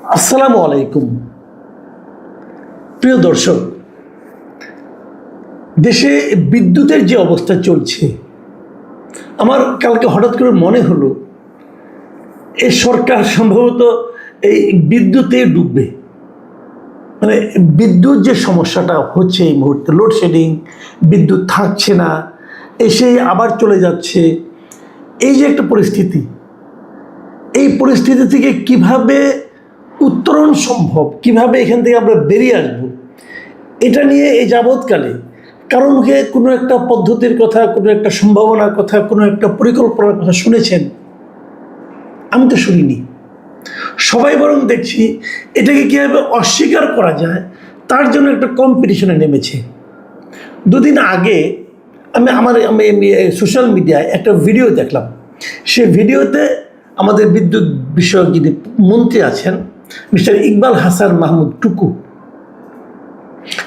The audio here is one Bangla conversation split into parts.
আসসালামু আলাইকুম প্রিয় দর্শক, দেশে বিদ্যুতের যে অবস্থা চলছে, আমার কালকে হঠাৎ করে মনে হলো এই সরকার সম্ভবত এই বিদ্যুতে ডুববে। মানে বিদ্যুৎ যে সমস্যাটা হচ্ছে এই মুহূর্তে, লোডশেডিং, বিদ্যুৎ থাকছে না, এসে আবার চলে যাচ্ছে, এই যে একটা পরিস্থিতি, এই পরিস্থিতি থেকে কিভাবে উত্তরণ সম্ভব, কিভাবে এখান থেকে আমরা বেরিয়ে আসব, এটা নিয়ে এই যাবৎকালে কারো মুখে কোনো একটা পদ্ধতির কথা, কোনো একটা সম্ভাবনার কথা, কোনো একটা পরিকল্পনার কথা শুনেছেন? আমি তো শুনিনি। সবাই বরং দেখছি এটাকে কীভাবে অস্বীকার করা যায় তার জন্য একটা কম্পিটিশনে নেমেছে। দুদিন আগে আমি সোশ্যাল মিডিয়ায় একটা ভিডিও দেখলাম। সে ভিডিওতে আমাদের বিদ্যুৎ বিষয়ক যিনি মন্ত্রী আছেন, মিস্টার ইকবাল হাসান মাহমুদ টুকু,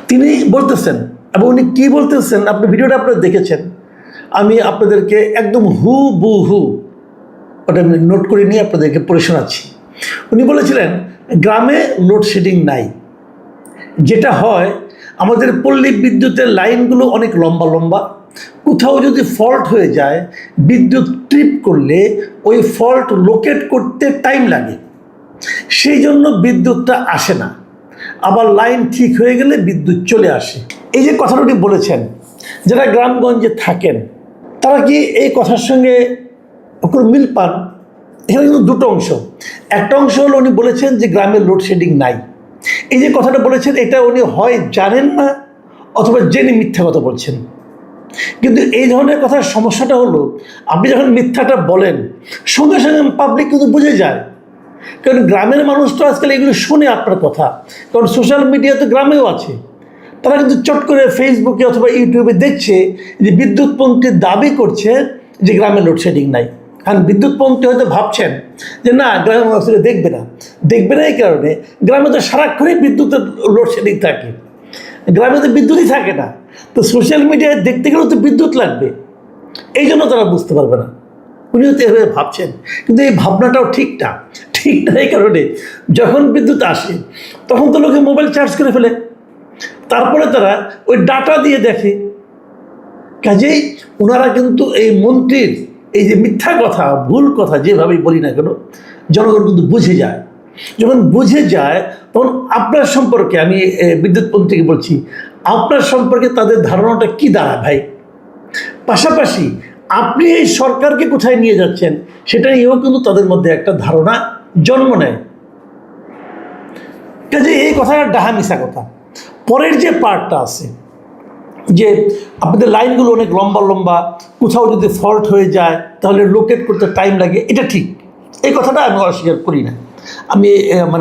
তিনি বলতেছেন, এবং উনি কী বলতেছেন আপনি ভিডিওটা আপনারা দেখেছেন, আমি আপনাদেরকে একদম হুবহু ওটা আমি নোট করে নিয়ে আপনাদেরকে পড়ে শোনাচ্ছি। উনি বলেছিলেন গ্রামে লোডশেডিং নাই, যেটা হয় আমাদের পল্লী বিদ্যুতের লাইনগুলো অনেক লম্বা লম্বা, কোথাও যদি ফল্ট হয়ে যায়, বিদ্যুৎ ট্রিপ করলে ওই ফল্ট লোকেট করতে টাইম লাগে, সেই জন্য বিদ্যুৎটা আসে না, আবার লাইন ঠিক হয়ে গেলে বিদ্যুৎ চলে আসে। এই যে কথাটা উনি বলেছেন, যারা গ্রামগঞ্জে থাকেন তারা কি এই কথার সঙ্গে কোনো মিল পান? এখানে কিন্তু দুটো অংশ। একটা অংশ হলো উনি বলেছেন যে গ্রামে লোডশেডিং নাই। এই যে কথাটা বলেছেন, এটা উনি হয় জানেন না অথবা জেনে মিথ্যা কথা বলছেন। কিন্তু এই ধরনের কথার সমস্যাটা হলো, আপনি যখন মিথ্যাটা বলেন সঙ্গে সঙ্গে পাবলিক কিন্তু বুঝে যায়। কারণ গ্রামের মানুষ তো আজকাল এগুলো শুনে আপনার কথা, কারণ সোশ্যাল মিডিয়া তো গ্রামেও আছে। তারা কিন্তু চট করে ফেসবুকে অথবা ইউটিউবে দেখছে যে বিদ্যুৎপন্থী দাবি করছে যে গ্রামে লোডশেডিং নাই। কারণ বিদ্যুৎপন্থী হয়তো ভাবছেন যে না, গ্রামের মানুষ দেখবে না এই কারণে, গ্রামে তো সারাক্ষণই বিদ্যুতের লোডশেডিং থাকে, গ্রামে তো বিদ্যুৎই থাকে না, তো সোশ্যাল মিডিয়ায় দেখতে গেলেও তো বিদ্যুৎ লাগবে, এই জন্য তারা বুঝতে পারবে না। উনিও তো এভাবে ভাবছেন, কিন্তু এই ভাবনাটাও ঠিক না এই কারণে যখন বিদ্যুৎ আসে তখন তো লোকে মোবাইল চার্জ করে ফেলে, তারপরে তারা ওই ডাটা দিয়ে দেখে। কাজেই ওনারা কিন্তু এই মন্ত্রীর এই যে মিথ্যা কথা, ভুল কথা যেভাবেই বলি না কেন, জনগণ কিন্তু বুঝে যায়। যখন বুঝে যায় তখন আপনার সম্পর্কে, আমি বিদ্যুৎপন্থীকে বলছি, আপনার সম্পর্কে তাদের ধারণাটা কি দাঁড়ায় ভাই? পাশাপাশি আপনি এই সরকারকে কোথায় নিয়ে যাচ্ছেন সেটা নিয়েও কিন্তু তাদের মধ্যে একটা ধারণা জন্ম নেয়। কাজে এই কথাটা ডাহা মিশা কথা। পরের যে পার্টটা আছে, যে আপনাদের লাইনগুলো অনেক লম্বা লম্বা, কোথাও যদি ফল্ট হয়ে যায় তাহলে লোকেট করতে টাইম লাগে, এটা ঠিক, এই কথাটা আমি অস্বীকার করি না। আমি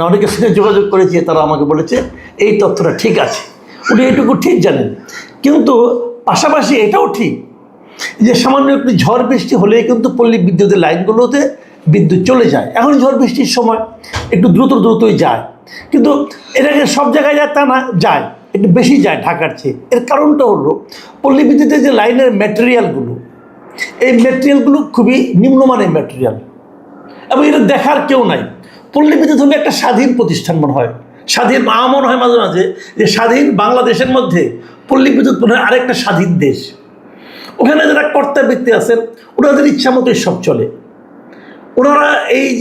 অনেকের সঙ্গে যোগাযোগ করেছি, তারা আমাকে বলেছে এই তথ্যটা ঠিক আছে, উনি এইটুকু ঠিক জানেন। কিন্তু পাশাপাশি এটাও ঠিক যে সামান্য একটু ঝড় বৃষ্টি হলেই কিন্তু পল্লী বিদ্যুতের লাইনগুলোতে বিদ্যুৎ চলে যায়। এখন ঝড় বৃষ্টির সময় একটু দ্রুতই যায়, কিন্তু এটাকে সব জায়গায় যায় তা না, যায় একটু বেশি যায় ঢাকার চেয়ে। এর কারণটা হলো পল্লী বিদ্যুতের যে লাইনের ম্যাটেরিয়ালগুলো, এই ম্যাটেরিয়ালগুলো খুবই নিম্নমানের ম্যাটেরিয়াল, এবং এটা দেখার কেউ নাই। পল্লী বিদ্যুৎ হলে একটা স্বাধীন প্রতিষ্ঠান মনে হয়, স্বাধীন মনে হয় মাঝে মাঝে যে স্বাধীন বাংলাদেশের মধ্যে পল্লী বিদ্যুৎ মনে হয় আরেকটা স্বাধীন দেশ। ওখানে যারা কর্তা ব্যক্তি আছেন ওনাদের ইচ্ছা মতোই সব চলে। ওনারা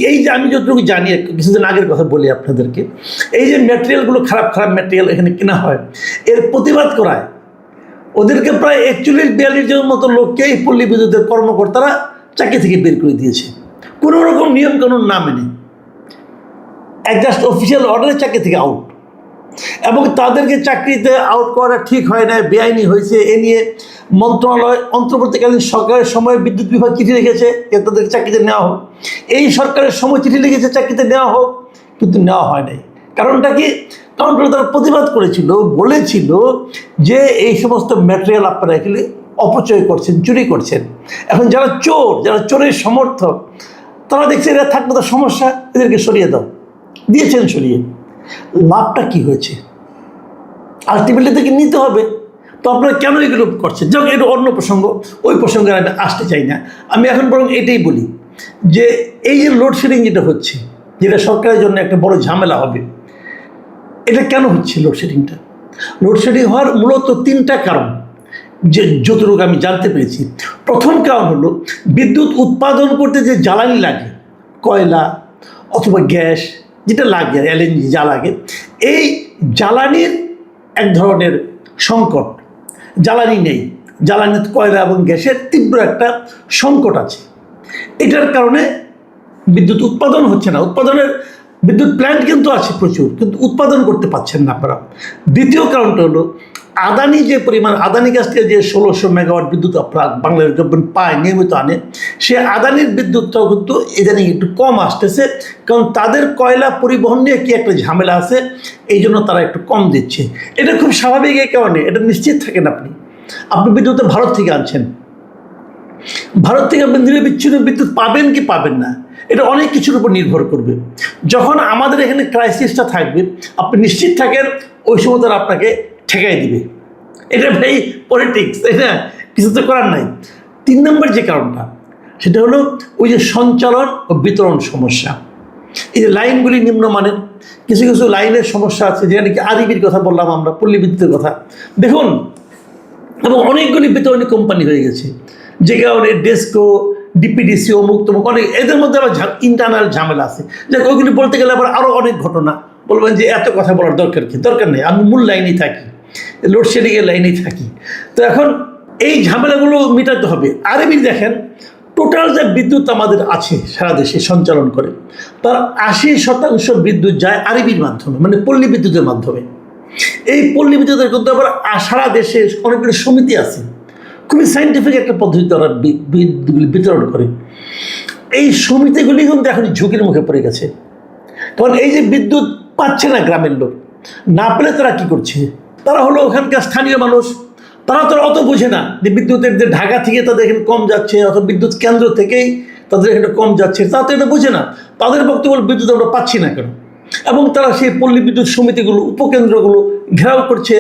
এই যে আমি যতটুকু জানি, কিছুদিন আগের কথা বলি আপনাদেরকে, এই যে ম্যাটেরিয়ালগুলো খারাপ ম্যাটেরিয়াল এখানে কেনা হয়, এর প্রতিবাদ করায় ওদেরকে প্রায় 41-42 জনের মতো লোককে এই পল্লী বিদ্যুতের কর্মকর্তারা চাকরি থেকে বের করে দিয়েছে, কোনো রকম নিয়মকানুন না মেনে, জাস্ট অফিসিয়াল অর্ডারে চাকরি থেকে আউট। এবং তাদেরকে চাকরিতে আউট করা ঠিক হয় না, বেআইনি হয়েছে, এ নিয়ে মন্ত্রণালয় অন্তর্বর্তীকালীন সরকারের সময় বিদ্যুৎ বিভাগ চিঠি লিখেছে যে তাদেরকে চাকরিতে নেওয়া হোক, এই সরকারের সময় চিঠি লিখেছে চাকরিতে নেওয়া হোক, কিন্তু নেওয়া হয় নাই। কারণটা কি? কারণ তারা প্রতিবাদ করেছিল, বলেছিল যে এই সমস্ত ম্যাটেরিয়াল আপনারা এখানে অপচয় করছেন, চুরি করছেন। এখন যারা চোরের সমর্থক, তারা দেখছে এরা থাকলে তো সমস্যা, এদেরকে সরিয়ে দাও, দিয়েছেন সরিয়ে। লাভটা কি হয়েছে? আলটিমেটলি থেকে নিতে হবে, তো আপনারা কেন এগুলো করছেন? যাক, এটা অন্য প্রসঙ্গ, ওই প্রসঙ্গে আমি আসতে চাই না। আমি এখন বরং এটাই বলি যে এই যে লোডশেডিং যেটা হচ্ছে, যেটা সরকারের জন্য একটা বড় ঝামেলা হবে। এটা কেন হচ্ছে লোডশেডিংটা? লোডশেডিং হওয়ার মূলত 3টা কারণ, যে যতটুকু আমি জানতে পেরেছি। প্রথম কারণ হলো বিদ্যুৎ উৎপাদন করতে যে জ্বালানি লাগে, কয়লা অথবা গ্যাস যেটা লাগে, এলএনজি যা লাগে, এই জ্বালানির এক ধরনের সংকট, জ্বালানি নেই, জ্বালানির কয়লা এবং গ্যাসের তীব্র একটা সংকট আছে। এটার কারণে বিদ্যুৎ উৎপাদন হচ্ছে না। উৎপাদনের বিদ্যুৎ প্ল্যান্ট কিন্তু আছে প্রচুর, কিন্তু উৎপাদন করতে পারছেন না আপনারা। দ্বিতীয় কারণটা হলো আদানি যে পরিমাণ, আদানি কাছ থেকে যে 1600 মেগাওয়াট বিদ্যুৎ আপনার বাংলাদেশ গভর্নমেন্ট পায়, নিয়মিত আনে, সে আদানির বিদ্যুৎটাও কিন্তু ইদানিং একটু কম আসতেছে, কারণ তাদের কয়লা পরিবহন নিয়ে কি একটা ঝামেলা আছে, এই জন্য তারা একটু কম দিচ্ছে। এটা খুব স্বাভাবিক। এই কারণে এটা নিশ্চিত থাকেন আপনি বিদ্যুৎ ভারত থেকে আনছেন, ভারত থেকে আপনি নিরবিচ্ছিন্ন বিদ্যুৎ পাবেন কি পাবেন না, এটা অনেক কিছুর উপর নির্ভর করবে। যখন আমাদের এখানে ক্রাইসিসটা থাকবে, আপনি নিশ্চিত থাকেন ওই সময় তারা আপনাকে ঠেকাই দিবে। এটা ভাই পলিটিক্স, এটা কিছু তো করার নাই। 3 নম্বর যে কারণটা, সেটা হলো ওই যে সঞ্চালন ও বিতরণ সমস্যা। এই যে লাইনগুলি নিম্নমানের, কিছু কিছু লাইনের সমস্যা আছে, যেটা নাকি আরইবির কথা বললাম আমরা, পল্লী বিদ্যুতের কথা দেখুন, এবং অনেকগুলি বিতরণী কোম্পানি হয়ে গেছে, যে কারণে ডেস্কো, ডিপিডিসি, অমুক তমুক, অনেক, এদের মধ্যে আবার ইন্টারনাল ঝামেলা আছে। যাক, ওইগুলি বলতে গেলে আবার আরও অনেক ঘটনা, বলবেন যে এত কথা বলার দরকার কি? দরকার নেই, আমি মূল লাইনেই থাকি, লোডশেডিংয়ের লাইনেই থাকি। তো এখন এই ঝামেলাগুলো মেটাতে হবে। আরবি দেখেন, টোটাল যে বিদ্যুৎ আমাদের আছে সারা দেশে সঞ্চালন করে, তার 80% বিদ্যুৎ যায় আরবির মাধ্যমে, মানে পল্লী বিদ্যুতের মাধ্যমে। এই পল্লী বিদ্যুতের কিন্তু আবার সারা দেশে অনেকগুলো সমিতি আছে, খুবই সাইন্টিফিক একটা পদ্ধতি তারা বিদ্যুৎগুলি বিতরণ করে। এই সমিতিগুলি কিন্তু এখন ঝুঁকির মুখে পড়ে গেছে, কারণ এই যে বিদ্যুৎ পাচ্ছে না গ্রামের লোক, না পেলে তারা কি করছে? তারা হলো ওখানকার স্থানীয় মানুষ, তারা তো অত বোঝে না যে বিদ্যুতের যে ঢাকা থেকে তাদের এখানে কম যাচ্ছে, অথবা বিদ্যুৎ কেন্দ্র থেকেই তাদের এখানে কম যাচ্ছে, তারা তো এটা বোঝে না। তাদের বক্তব্য বিদ্যুৎ আমরা পাচ্ছি না কেন, এবং তারা সেই পল্লী বিদ্যুৎ সমিতিগুলো, উপকেন্দ্রগুলো ঘেরাও করছে,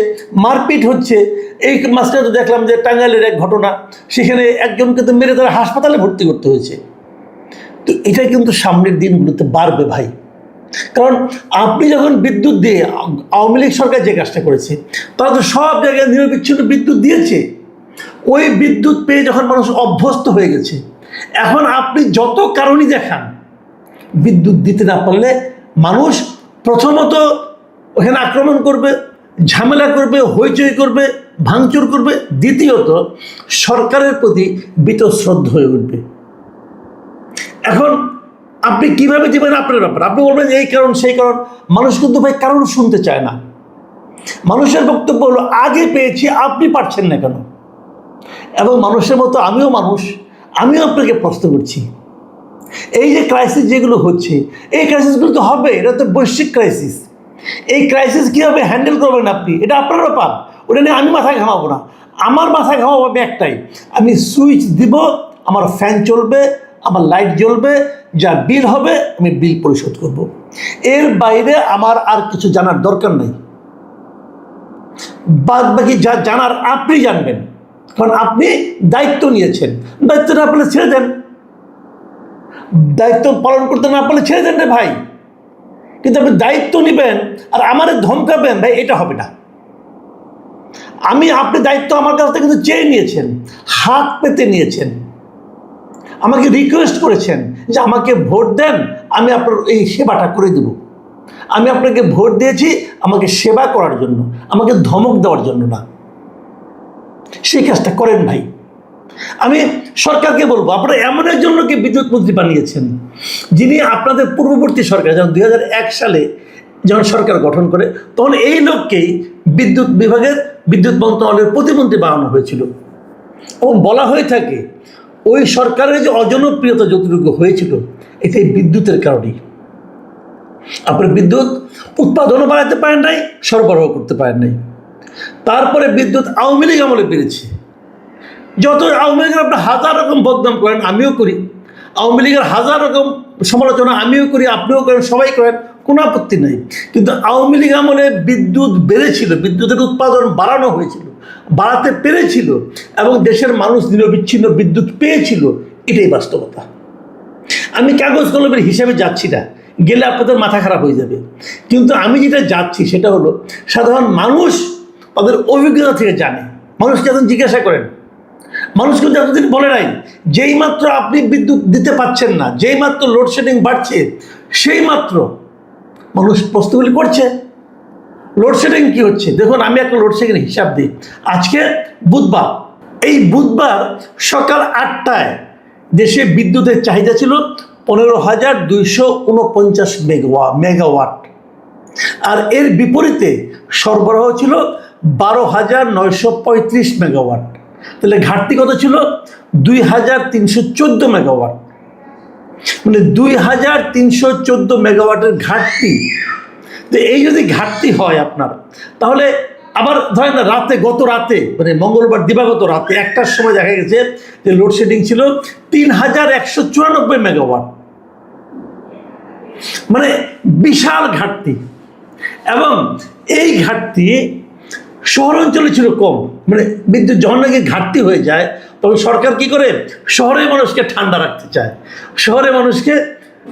মারপিট হচ্ছে। এই মাসটা তো দেখলাম যে টাঙ্গাইলের এক ঘটনা, সেখানে একজনকে তো মেরে তারা হাসপাতালে ভর্তি করতে হয়েছে। তো এটা কিন্তু সামনের দিনগুলোতে বাড়বে ভাই, কারণ আপনি যখন বিদ্যুৎ দিয়ে, আওয়ামী লীগ সরকার যে কাজটা করেছে, তারা তো সব জায়গায় নিরবিচ্ছিন্ন বিদ্যুৎ দিয়েছে। ওই বিদ্যুৎ পেয়ে যখন মানুষ অভ্যস্ত হয়ে গেছে, এখন আপনি যত কারণই দেখান, বিদ্যুৎ দিতে না পারলে মানুষ প্রথমত ওখানে আক্রমণ করবে, ঝামেলা করবে, হইচই করবে, ভাঙচুর করবে। দ্বিতীয়ত সরকারের প্রতি বীতশ্রদ্ধ হয়ে উঠবে। এখন আপনি কিভাবে দিবেন আপনার ব্যাপার, আপনি বলবেন এই কারণ সেই কারণ, মানুষ কিন্তু ভাই কারণ শুনতে চায় না। মানুষের বক্তব্য হলো আগে পেয়েছি, আপনি পারছেন না কেন? এবং মানুষের মতো আমিও মানুষ, আমিও আপনাকে প্রশ্ন করছি, এই যে ক্রাইসিস যেগুলো হচ্ছে, এই ক্রাইসিসগুলো তো হবে, এটা তো বৈশ্বিক ক্রাইসিস। এই ক্রাইসিস কীভাবে হ্যান্ডেল করবেন আপনি, এটা আপনার ব্যাপার, ওটা নিয়ে আমি মাথা ঘামাবো না। আমার মাথা ঘামাবো হবে একটাই, আমি সুইচ দিব, আমার ফ্যান চলবে, আমার লাইট জ্বলবে, যা বিল হবে আমি বিল পরিশোধ করব। এর বাইরে আমার আর কিছু জানার দরকার নেই। বাদ বাকি যা জানার আপনি জানবেন, কারণ আপনি দায়িত্ব নিয়েছেন। দায়িত্ব না পেলে ছেড়ে দেন, দায়িত্ব পালন করতে না পারলে ছেড়ে দেন রে ভাই। কিন্তু আপনি দায়িত্ব নেবেন আর আমাদের ধমকাবেন, ভাই এটা হবে না। আপনি দায়িত্ব আমার কাছ থেকে কিন্তু চেয়ে নিয়েছেন, হাত পেতে নিয়েছেন, আমাকে রিকোয়েস্ট করেছেন যে আমাকে ভোট দেন, আমি আপনার এই সেবাটা করে দেব। আমি আপনাকে ভোট দিয়েছি আমাকে সেবা করার জন্য, আমাকে ধমক দেওয়ার জন্য না। সেই কাজটা করেন ভাই। আমি সরকারকে বলবো, আপনারা এমন একজন লোককে বিদ্যুৎ মন্ত্রী বানিয়েছেন, যিনি আপনাদের পূর্ববর্তী সরকার, যেমন 2001 সালে যখন সরকার গঠন করে, তখন এই লোককেই বিদ্যুৎ বিভাগের, বিদ্যুৎ মন্ত্রণালয়ের প্রতিমন্ত্রী বানানো হয়েছিল। এবং বলা হয়ে থাকে ওই সরকারের যে অজনপ্রিয়তা যতটুকু হয়েছিল, এটাই বিদ্যুতের কারণেই। আপনার বিদ্যুৎ উৎপাদনও বাড়াতে পারেন নাই, সরবরাহ করতে পারেন নাই। তারপরে বিদ্যুৎ আওয়ামী লীগ আমলে বেড়েছে। যত আওয়ামী লীগের আপনি হাজার রকম বদনাম করেন, আমিও করি, আওয়ামী লীগের হাজার রকম সমালোচনা আমিও করি, আপনিও করেন, সবাই করেন, কোনো আপত্তি নাই। কিন্তু আওয়ামী লীগ আমলে বিদ্যুৎ বেড়েছিল, বিদ্যুতের উৎপাদন বাড়ানো হয়েছিল, বাড়াতে পেরেছিল, এবং দেশের মানুষ নিরবিচ্ছিন্ন বিদ্যুৎ পেয়েছিল। এটাই বাস্তবতা। আমি কাগজ কলমের হিসাবে যাচ্ছি না, গেলে আপনাদের মাথা খারাপ হয়ে যাবে। কিন্তু আমি যেটা যাচ্ছি সেটা হলো সাধারণ মানুষ তাদের অভিজ্ঞতা থেকে জানে। মানুষকে এখন জিজ্ঞাসা করেন, মানুষ কিন্তু এতদিন বলে নাই যেই মাত্র আপনি বিদ্যুৎ দিতে পাচ্ছেন না, যেই মাত্র লোডশেডিং বাড়ছে সেই মাত্র মানুষ প্রশ্নগুলি করছে। লোডশেডিং কি হচ্ছে দেখুন, আমি একটা লোডশেডিং হিসাব দিই। আজকে বুধবার, এই বুধবার সকাল 8টায় দেশে বিদ্যুতের চাহিদা ছিল 15,249 মেগাওয়াট, আর এর বিপরীতে সরবরাহ ছিল 12,935 মেগাওয়াট। তাহলে ঘাটতি কত ছিল? 2,314 মেগাওয়াট। মানে 2,314 মেগাওয়াটের ঘাটতি। তো এই যদি ঘাটতি হয় আপনার, তাহলে আবার ধরেন না গত রাতে মানে মঙ্গলবার দিবাগত রাতে 1টার সময় দেখা গেছে যে লোডশেডিং ছিল 3,194 মেগাওয়াট। মানে বিশাল ঘাটতি। এবং এই ঘাটতি শহরাঞ্চলে ছিল কম। মানে বিদ্যুৎ যখন নাকি ঘাটতি হয়ে যায় তখন সরকার কি করে? শহরের মানুষকে ঠান্ডা রাখতে চায়, শহরে মানুষকে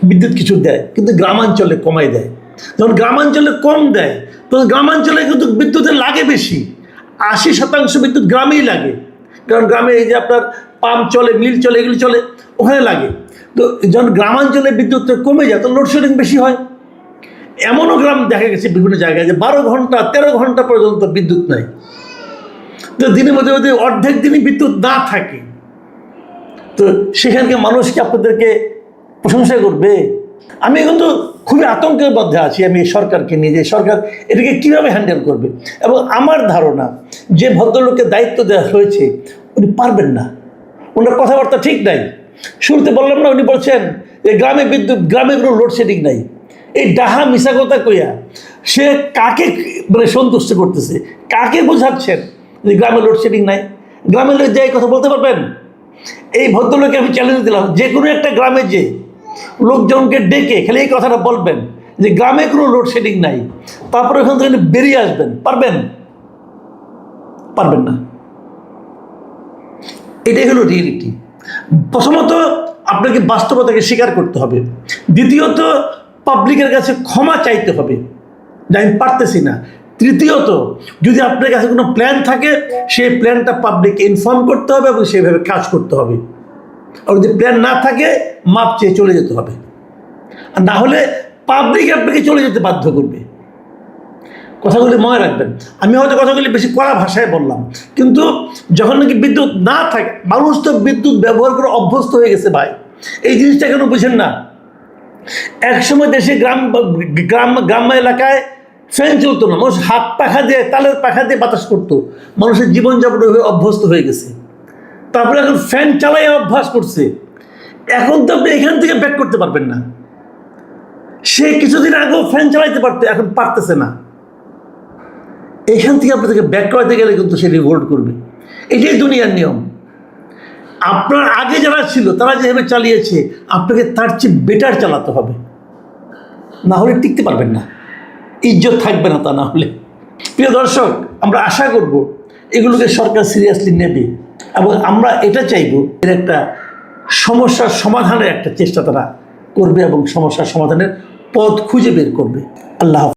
বিদ্যুৎ কিছু দেয়, কিন্তু গ্রামাঞ্চলে কমাই দেয়। যখন গ্রামাঞ্চলে কম দেয় তখন গ্রামাঞ্চলে কিন্তু বিদ্যুতের লাগে বেশি। 80% বিদ্যুৎ গ্রামেই লাগে, কারণ গ্রামে এই যে আপনার পাম্প চলে, মিল চলে, এগুলি চলে, ওখানে লাগে। তো যখন গ্রামাঞ্চলে বিদ্যুৎ কমে যায় তখন লোডশেডিং বেশি হয়। এমনও গ্রাম দেখা গেছে বিভিন্ন জায়গায় যে 12 ঘন্টা 13 ঘন্টা পর্যন্ত বিদ্যুৎ নাই। তো দিনের মধ্যে যদি অর্ধেক দিনই বিদ্যুৎ না থাকে, তো সেখানকে মানুষকে আপনাদেরকে প্রশংসা করবে? আমি কিন্তু খুবই আতঙ্কের মধ্যে আছি আমি সরকারকে নিয়ে, যে সরকার এটাকে কীভাবে হ্যান্ডেল করবে। এবং আমার ধারণা যে ভদ্রলোককে দায়িত্ব দেওয়া হয়েছে উনি পারবেন না, ওনার কথাবার্তা ঠিক নাই। শুরুতে বললাম না, উনি বলছেন যে গ্রামে বিদ্যুৎ, গ্রামে কোনো লোডশেডিং নাই। এই ডাহা মিশা কথা কইয়া সে কাকে মানে সন্তুষ্ট করতেছে, কাকে বোঝাচ্ছেন যে গ্রামে লোডশেডিং নাই? গ্রামের লোক যাই কথা বলতে পারবেন? এই ভদ্রলোককে আমি চ্যালেঞ্জ দিলাম, যে কোনো একটা গ্রামে যে লোকজনকে ডেকে খালি এই কথাটা বলবেন যে গ্রামে কোনো লোডশেডিং নাই, তারপরে ওখান থেকে বেরিয়ে আসবেন। পারবেন? পারবেন না। এটাই হলো রিয়েলিটি। প্রথমত আপনাকে বাস্তবতাকে স্বীকার করতে হবে, দ্বিতীয়ত পাবলিকের কাছে ক্ষমা চাইতে হবে যে আমি পারতেছি না, তৃতীয়ত যদি আপনার কাছে কোনো প্ল্যান থাকে সেই প্ল্যানটা পাবলিককে ইনফর্ম করতে হবে এবং সেইভাবে কাজ করতে হবে। আর যদি প্ল্যান না থাকে মাপ চেয়ে চলে যেতে হবে, আর না হলে পাবলিক আপনাকে চলে যেতে বাধ্য করবে। কথাগুলি মনে রাখবেন। আমি হয়তো কথাগুলি বেশি কড়া ভাষায় বললাম, কিন্তু যখন নাকি বিদ্যুৎ না থাকে, মানুষ তো বিদ্যুৎ ব্যবহার করে অভ্যস্ত হয়ে গেছে ভাই। এই জিনিসটা কেন বুঝেন না? একসময় দেশে গ্রাম্য এলাকায় ফ্যান চলতো না, মানুষ হাত পাখা দিয়ে, তালের পাখা দিয়ে বাতাস করতো, মানুষের জীবনযাপন অভ্যস্ত হয়ে গেছে। তারপরে এখন ফ্যান চালাই অভ্যাস করছে। এখন তো আপনি এখান থেকে ব্যাক করতে পারবেন না। সে কিছুদিন আগেও ফ্যান চালাইতে পারতো, এখন পারতেছে না। এখান থেকে আপনাদেরকে ব্যাক করাতে গেলে কিন্তু সে রিভোল্ট করবে। এটাই দুনিয়ার নিয়ম। আপনার আগে যারা ছিল তারা যেভাবে চালিয়েছে আপনাকে তার চেয়ে বেটার চালাতে হবে, না হলে টিকতে পারবেন না, ইজ্জত থাকবে না। তা না হলে, প্রিয় দর্শক, আমরা আশা করব এগুলোকে সরকার সিরিয়াসলি নেবে এবং আমরা এটা চাইব এর একটা সমস্যার সমাধানের একটা চেষ্টা তারা করবে এবং সমস্যার সমাধানের পথ খুঁজে বের করবে। আল্লাহ।